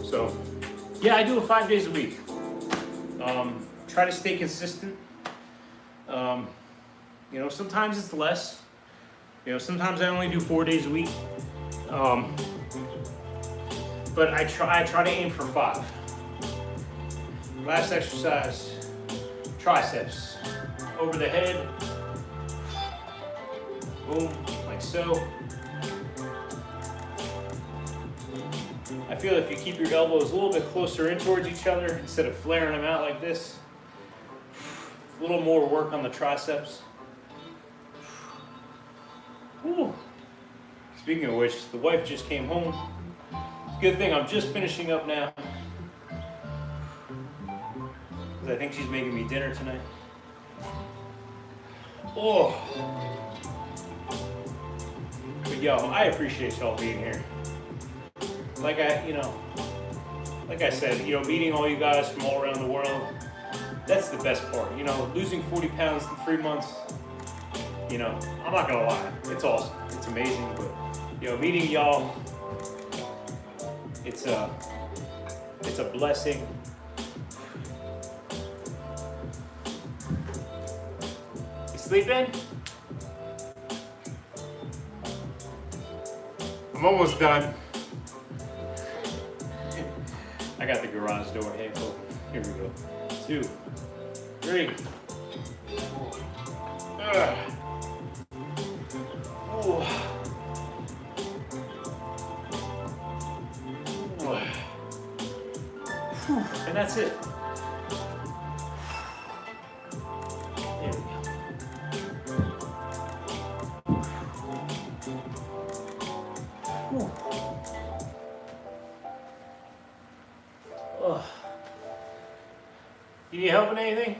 So, yeah, I do it 5 days a week. Try to stay consistent. Sometimes it's less. Sometimes I only do 4 days a week. But I try to aim for 5. Last exercise, triceps. Over the head. Boom, like so. I feel if you keep your elbows a little bit closer in towards each other instead of flaring them out like this, a little more work on the triceps. Whew. Speaking of which, the wife just came home. It's a good thing I'm just finishing up now, because I think she's making me dinner tonight. Oh. But yo, I appreciate y'all being here. Like I said, meeting all you guys from all around the world, that's the best part. Losing 40 pounds in 3 months, I'm not gonna lie, it's awesome, it's amazing, but meeting y'all, it's a blessing. You sleeping? I'm almost done. I got the garage door half open. Here we go. 2, 3. Ooh. And that's it. There we go. You need help with anything?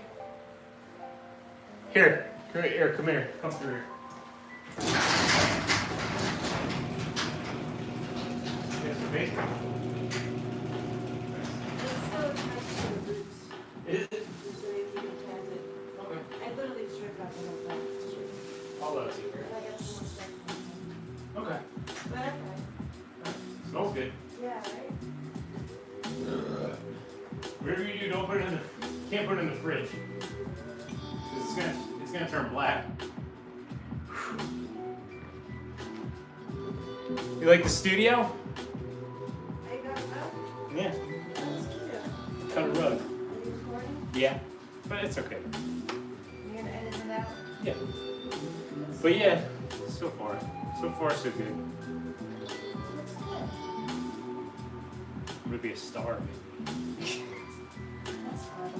Here, come here, come through here. It's amazing. Is it? Okay. I literally stripped off the whole thing. All those here. Okay. But okay. Smells good. Yeah, right? Whatever you do, don't put it in the Can't put it in the fridge. It's gonna turn black. You like the studio? I got that. Yeah. That's cute. Cut a rug. Are you recording? Yeah. But it's okay. You're gonna edit it out? Yeah. But yeah, so far so good. Looks good. I'm gonna be a star, maybe. That's fine.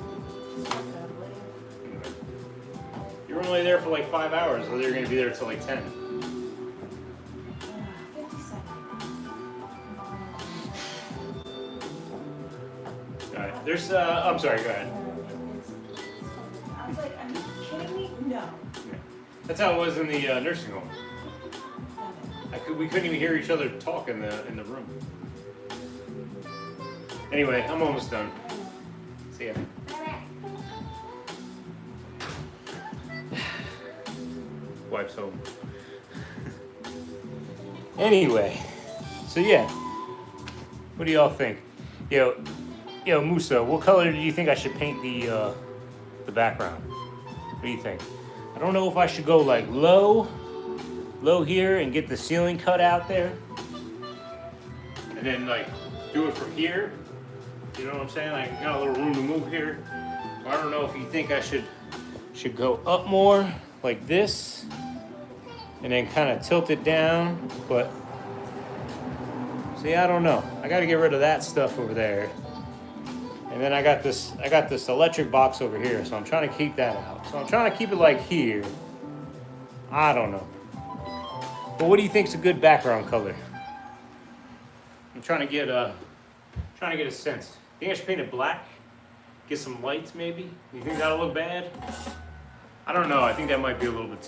Just work it out later. Anyway. You were only there for like 5 hours, so you're gonna be there till like 10. 57. Alright, there's I'm sorry, go ahead. I was like, are you kidding me? No. Yeah. That's how it was in the nursing home. We couldn't even hear each other talk in the room. Anyway, I'm almost done. See ya. Wife's home. Anyway, so yeah, what do y'all think? Yo, Musa, what color do you think I should paint the background? What do you think? I don't know if I should go like low here and get the ceiling cut out there, and then like do it from here. You know what I'm saying? Like got a little room to move here. I don't know if you think I should go up more like this, and then kind of tilt it down. But see, I don't know. I got to get rid of that stuff over there. And then I got this electric box over here, so I'm trying to keep that out. So I'm trying to keep it like here. I don't know. But what do you think is a good background color? I'm trying to get a sense. Think I should paint it black? Get some lights maybe? You think that'll look bad? I don't know. I think that might be a little bit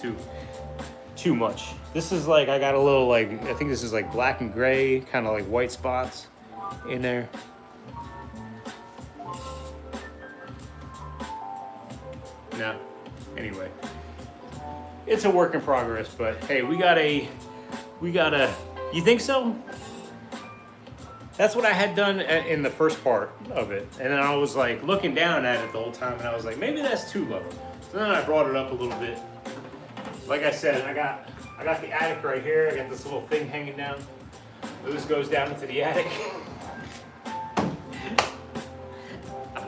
too much. This is like, I got a little like, I think this is like black and gray, kind of like white spots in there. No. Anyway, it's a work in progress, but hey, we got a, you think so? That's what I had done in the first part of it. And then I was like looking down at it the whole time and I was like, maybe that's too low. So then I brought it up a little bit. Like I said, I got the attic right here. I got this little thing hanging down. So this goes down into the attic. I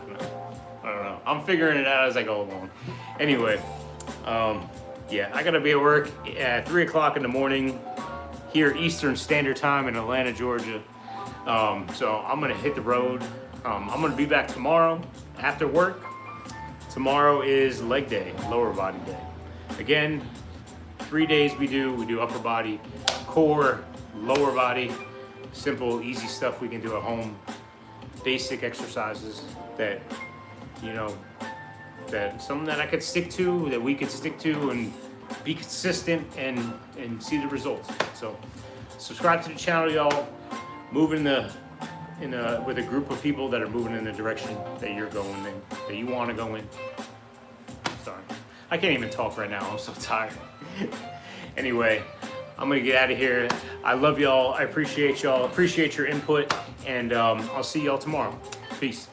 don't know. I'm figuring it out as I go along. Anyway, yeah, I gotta be at work at 3 o'clock in the morning here Eastern Standard Time in Atlanta, Georgia. So I'm gonna hit the road. I'm gonna be back tomorrow after work. Tomorrow is leg day, lower body day. Again, 3 days we do upper body, core, lower body, simple, easy stuff we can do at home. Basic exercises that, you know, that something that I could stick to, that we could stick to and be consistent and see the results. So subscribe to the channel, y'all. Moving with a group of people that are moving in the direction that you're going in, that you want to go in. Sorry, I can't even talk right now. I'm so tired. Anyway, I'm gonna get out of here. I love y'all. I appreciate y'all. Appreciate your input, and I'll see y'all tomorrow. Peace.